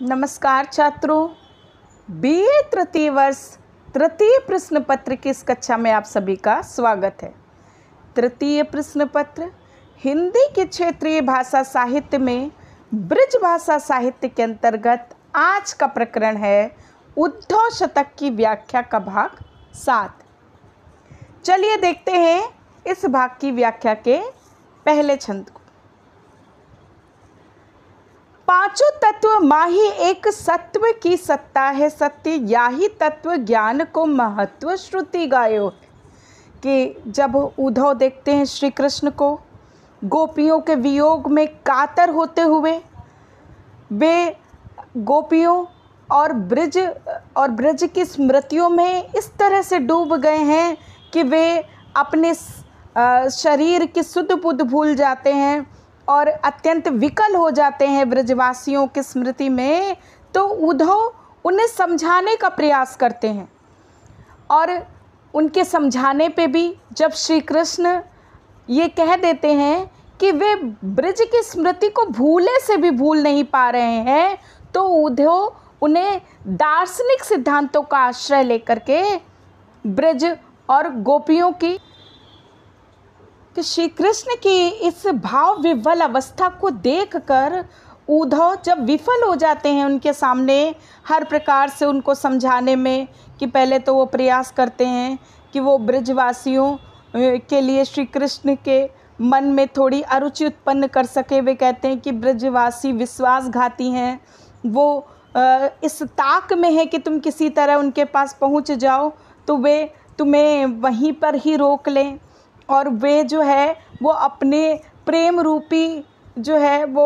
नमस्कार छात्रों, बीए तृतीय वर्ष तृतीय प्रश्न पत्र की इस कक्षा में आप सभी का स्वागत है। तृतीय प्रश्न पत्र हिंदी के क्षेत्रीय भाषा साहित्य में ब्रज भाषा साहित्य के अंतर्गत आज का प्रकरण है उद्धव शतक की व्याख्या का भाग 7। चलिए देखते हैं इस भाग की व्याख्या के पहले छंद को। पांचों तत्व माही एक सत्व की सत्ता है सत्य, याही तत्व ज्ञान को महत्व श्रुति गायो है। कि जब उद्धव देखते हैं श्री कृष्ण को गोपियों के वियोग में कातर होते हुए, वे गोपियों और ब्रज की स्मृतियों में इस तरह से डूब गए हैं कि वे अपने शरीर की सुध बुध भूल जाते हैं और अत्यंत विकल हो जाते हैं ब्रजवासियों की स्मृति में। तो उद्धव उन्हें समझाने का प्रयास करते हैं और उनके समझाने पे भी जब श्री कृष्ण ये कह देते हैं कि वे ब्रज की स्मृति को भूले से भी भूल नहीं पा रहे हैं, तो उद्धव उन्हें दार्शनिक सिद्धांतों का आश्रय लेकर के ब्रज और गोपियों की कि श्री कृष्ण की इस भाव विह्वल अवस्था को देखकर उद्धव जब विफल हो जाते हैं उनके सामने हर प्रकार से उनको समझाने में, कि पहले तो वो प्रयास करते हैं कि वो ब्रजवासियों के लिए श्री कृष्ण के मन में थोड़ी अरुचि उत्पन्न कर सके। वे कहते हैं कि ब्रजवासी विश्वासघाती हैं, वो इस ताक में है कि तुम किसी तरह उनके पास पहुंच जाओ तो वे तुम्हें वहीं पर ही रोक लें और वे जो है वो अपने प्रेम रूपी जो है वो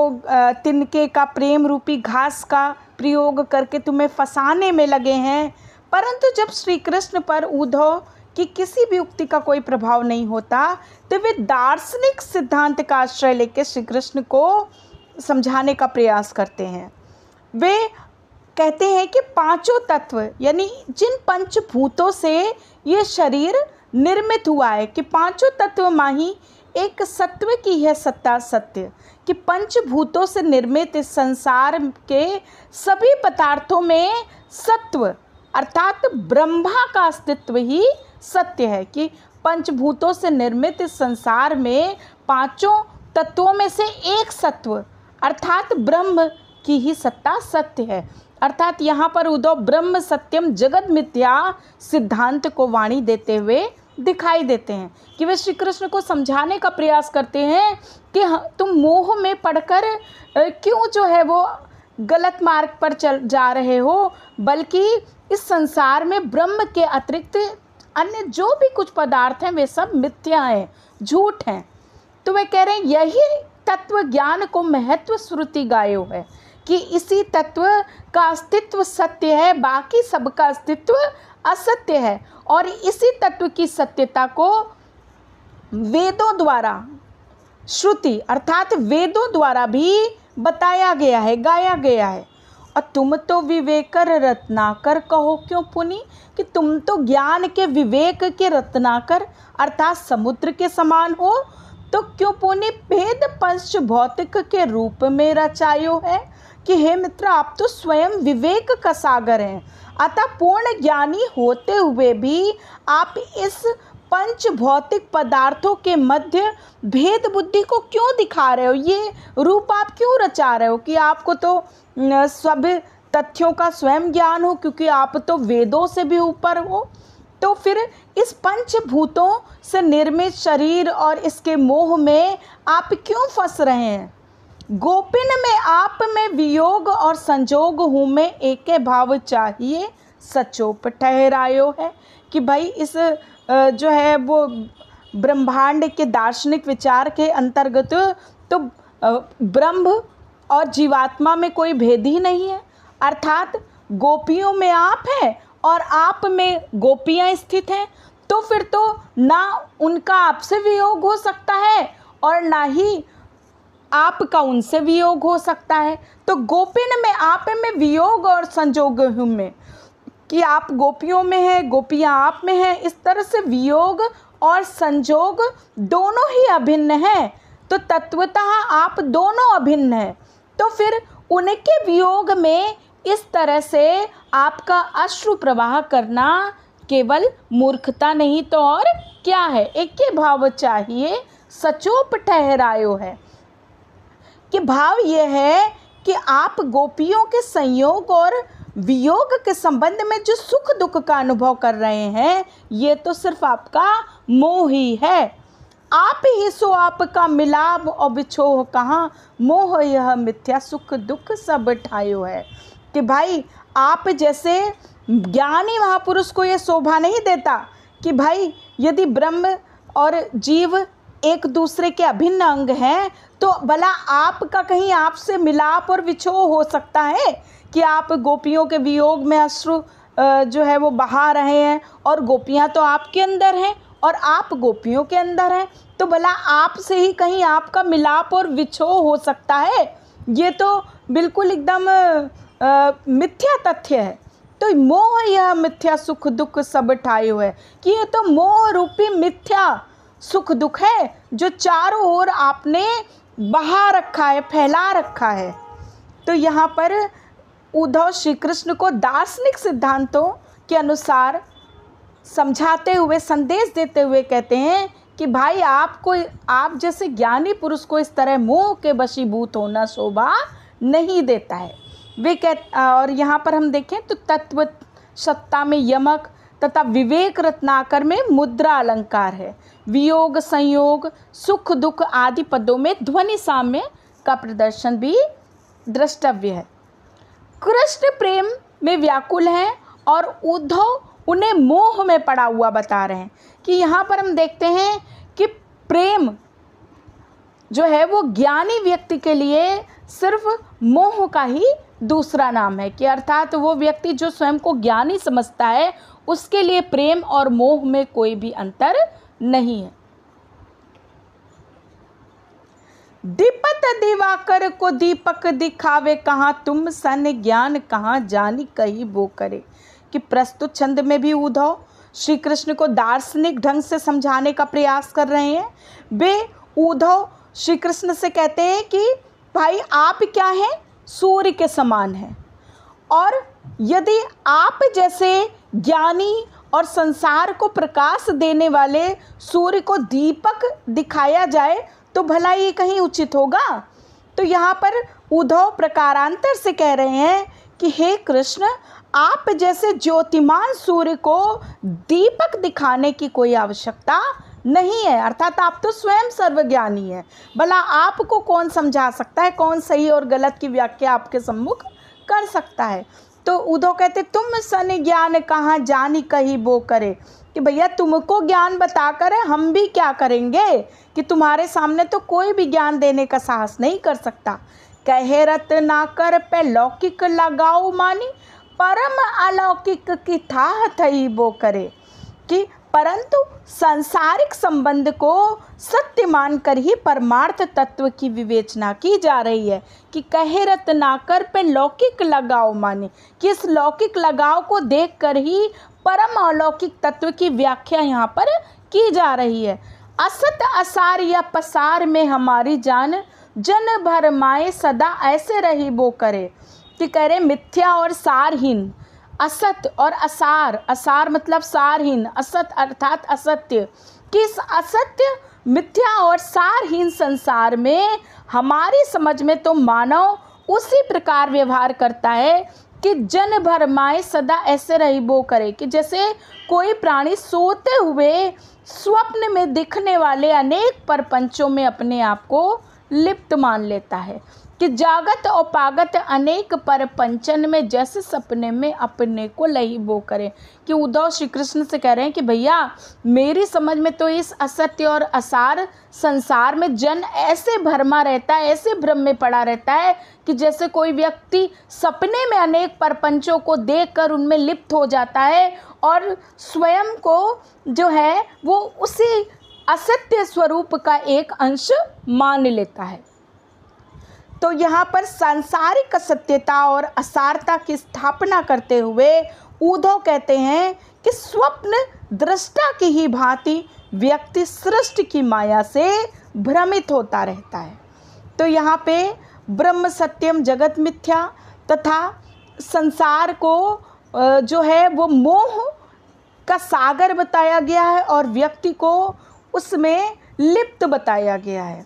तिनके का प्रेम रूपी घास का प्रयोग करके तुम्हें फंसाने में लगे हैं। परंतु जब श्री कृष्ण पर उद्धव की किसी भी उक्ति का कोई प्रभाव नहीं होता तो वे दार्शनिक सिद्धांत का आश्रय लेकर श्री कृष्ण को समझाने का प्रयास करते हैं। वे कहते हैं कि पांचों तत्व यानी जिन पंचभूतों से ये शरीर निर्मित हुआ है, कि पांचों तत्व माही एक सत्व की है सत्ता सत्य, कि पंचभूतों से निर्मित इस संसार के सभी पदार्थों में सत्व अर्थात ब्रह्मा का अस्तित्व ही सत्य है। कि पंचभूतों से निर्मित इस संसार में पांचों तत्वों में से एक सत्व अर्थात ब्रह्म की ही सत्ता सत्य है। अर्थात यहाँ पर उद्धव ब्रह्म सत्यम जगत मिथ्या सिद्धांत को वाणी देते हुए दिखाई देते हैं, कि वे श्री कृष्ण को समझाने का प्रयास करते हैं कि तुम मोह में पड़कर क्यों जो है वो गलत मार्ग पर चल जा रहे हो, बल्कि इस संसार में ब्रह्म के अतिरिक्त अन्य जो भी कुछ पदार्थ हैं वे सब मिथ्या हैं, झूठ हैं। तो वे कह रहे हैं यही तत्व ज्ञान को महत्व श्रुति गायो है, कि इसी तत्व का अस्तित्व सत्य है, बाकी सबका अस्तित्व असत्य है। और इसी तत्व की सत्यता को वेदों द्वारा श्रुति अर्थात वेदों द्वारा भी बताया गया है, गाया गया है। और तुम तो विवेकर रत्नाकर कहो क्यों पुनि, कि तुम तो ज्ञान के विवेक के रत्नाकर अर्थात समुद्र के समान हो, तो क्यों पुनि भेद पंच भौतिक के रूप में रचायो है। कि हे मित्र, आप तो स्वयं विवेक का सागर हैं, अतः पूर्ण ज्ञानी होते हुए भी आप इस पंच भौतिक पदार्थों के मध्य भेद बुद्धि को क्यों दिखा रहे हो, ये रूप आप क्यों रचा रहे हो। कि आपको तो सब तथ्यों का स्वयं ज्ञान हो, क्योंकि आप तो वेदों से भी ऊपर हो, तो फिर इस पंचभूतों से निर्मित शरीर और इसके मोह में आप क्यों फंस रहे हैं। गोपिन में आप में वियोग और संजोग हूँ मैं, एके भाव चाहिए सचोप ठहरायो है। कि भाई इस जो है वो ब्रह्मांड के दार्शनिक विचार के अंतर्गत तो ब्रह्म और जीवात्मा में कोई भेद ही नहीं है, अर्थात गोपियों में आप हैं और आप में गोपियाँ स्थित हैं, तो फिर तो ना उनका आपसे वियोग हो सकता है और ना ही आपका उनसे वियोग हो सकता है। तो गोपिन में आप में वियोग और संजोग हूँ मैं, कि आप गोपियों में हैं, गोपियाँ आप में हैं, इस तरह से वियोग और संजोग दोनों ही अभिन्न हैं। तो तत्वतः आप दोनों अभिन्न हैं। तो फिर उनके वियोग में इस तरह से आपका अश्रु प्रवाह करना केवल मूर्खता नहीं तो और क्या है। एक के भाव चाहिए सचोप ठहरायो है कि भाव ये है कि आप गोपियों के संयोग और वियोग के संबंध में जो सुख दुख का अनुभव कर रहे हैं, ये तो सिर्फ आपका मोह ही है। आप ही सो आपका मिलाप और बिछोह कहाँ, मोह यह मिथ्या सुख दुख सब ठायो है। कि भाई आप जैसे ज्ञानी महापुरुष को ये शोभा नहीं देता कि भाई यदि ब्रह्म और जीव एक दूसरे के अभिन्न अंग हैं, तो भला आपका कहीं आपसे मिलाप और विछोह हो सकता है कि आप गोपियों के वियोग में अश्रु जो है वो बहा रहे हैं, और गोपियां तो आपके अंदर हैं और आप गोपियों के अंदर हैं, तो भला आपसे ही कहीं आपका मिलाप और विछोह हो सकता है। ये तो बिल्कुल एकदम मिथ्या तथ्य है। तो मोह यह मिथ्या सुख दुख सब ठायो है कि ये तो मोह रूपी मिथ्या सुख दुख है जो चारों ओर आपने बहा रखा है, फैला रखा है। तो यहाँ पर उद्धव श्री कृष्ण को दार्शनिक सिद्धांतों के अनुसार समझाते हुए, संदेश देते हुए कहते हैं कि भाई आप जैसे ज्ञानी पुरुष को इस तरह मोह के वशीभूत होना शोभा नहीं देता है। और यहाँ पर हम देखें तो तत्व सत्ता में यमक तथा विवेक रत्नाकर में मुद्रा अलंकार है। वियोग संयोग सुख दुख आदि पदों में ध्वनि साम्य का प्रदर्शन भी द्रष्टव्य है। कृष्ण प्रेम में व्याकुल हैं और उद्धव उन्हें मोह में पड़ा हुआ बता रहे हैं। कि यहाँ पर हम देखते हैं कि प्रेम जो है वो ज्ञानी व्यक्ति के लिए सिर्फ मोह का ही दूसरा नाम है। कि अर्थात वो व्यक्ति जो स्वयं को ज्ञानी समझता है, उसके लिए प्रेम और मोह में कोई भी अंतर नहीं है। दीपत दिवाकर को दीपक दिखावे, कहाँ तुम सन ज्ञान कहाँ जानी कही वो करे। कि प्रस्तुत छंद में भी उद्धव श्री कृष्ण को दार्शनिक ढंग से समझाने का प्रयास कर रहे हैं। वे उद्धव श्री कृष्ण से कहते हैं कि भाई आप क्या हैं, सूर्य के समान हैं, और यदि आप जैसे ज्ञानी और संसार को प्रकाश देने वाले सूर्य को दीपक दिखाया जाए तो भला ये कहीं उचित होगा। तो यहाँ पर उद्धव प्रकारांतर से कह रहे हैं कि हे कृष्ण, आप जैसे ज्योतिमान सूर्य को दीपक दिखाने की कोई आवश्यकता नहीं है। अर्थात आप तो स्वयं सर्वज्ञानी हैं, भला आपको कौन समझा सकता है, कौन सही और गलत की व्याख्या आपके सम्मुख कर सकता है। तो उद्धव कहते तुम सन ज्ञान कहाँ जानी कही वो करे। कि भैया तुमको ज्ञान बताकर हम भी क्या करेंगे, कि तुम्हारे सामने तो कोई भी ज्ञान देने का साहस नहीं कर सकता। कहे रत ना कर पे लौकिक लगाओ मानी, परम अलौकिक की थाह थई वो करे। कि परंतु सांसारिक संबंध को सत्य मानकर ही परमार्थ तत्व की विवेचना की जा रही है। कि कहे रत ना कर पे लौकिक लगाओ माने, कि इस लौकिक लगाव को देखकर ही परम अलौकिक तत्व की व्याख्या यहाँ पर की जा रही है। असत असार या पसार में हमारी जान, जन भर माए सदा ऐसे रही वो करे। कि कह रहे मिथ्या और सारहीन, असत और असार, असार मतलब सारहीन, असत अर्थात असत्य। किस असत्य मिथ्या और सारहीन संसार में हमारी समझ में तो मानव उसी प्रकार व्यवहार करता है कि जन भर माए सदा ऐसे रही वो करे। कि जैसे कोई प्राणी सोते हुए स्वप्न में दिखने वाले अनेक परपंचों में अपने आप को लिप्त मान लेता है। कि जागत और पागत अनेक परपंचन में जैसे सपने में अपने को लही वो करे। कि उद्धव श्री कृष्ण से कह रहे हैं कि भैया मेरी समझ में तो इस असत्य और असार संसार में जन ऐसे भरमा रहता है, ऐसे भ्रम में पड़ा रहता है कि जैसे कोई व्यक्ति सपने में अनेक परपंचों को देखकर उनमें लिप्त हो जाता है और स्वयं को जो है वो उसी असत्य स्वरूप का एक अंश मान लेता है। तो यहाँ पर सांसारिक असत्यता और असारता की स्थापना करते हुए उद्धव कहते हैं कि स्वप्न दृष्टा की ही भांति व्यक्ति सृष्टि की माया से भ्रमित होता रहता है। तो यहाँ पे ब्रह्म सत्यम जगत मिथ्या तथा संसार को जो है वो मोह का सागर बताया गया है और व्यक्ति को उसमें लिप्त बताया गया है।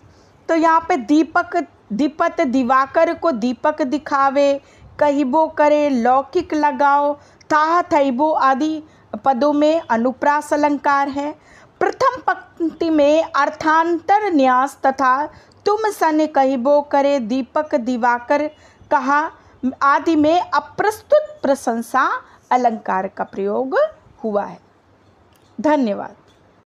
तो यहाँ पे दीपत दिवाकर को दीपक दिखावे, कहिबो करे लौकिक लगाओ, ताह थैबो आदि पदों में अनुप्रास अलंकार है। प्रथम पंक्ति में अर्थांतर न्यास तथा तुम सन कहिबो करे दीपक दिवाकर कहा आदि में अप्रस्तुत प्रशंसा अलंकार का प्रयोग हुआ है। धन्यवाद।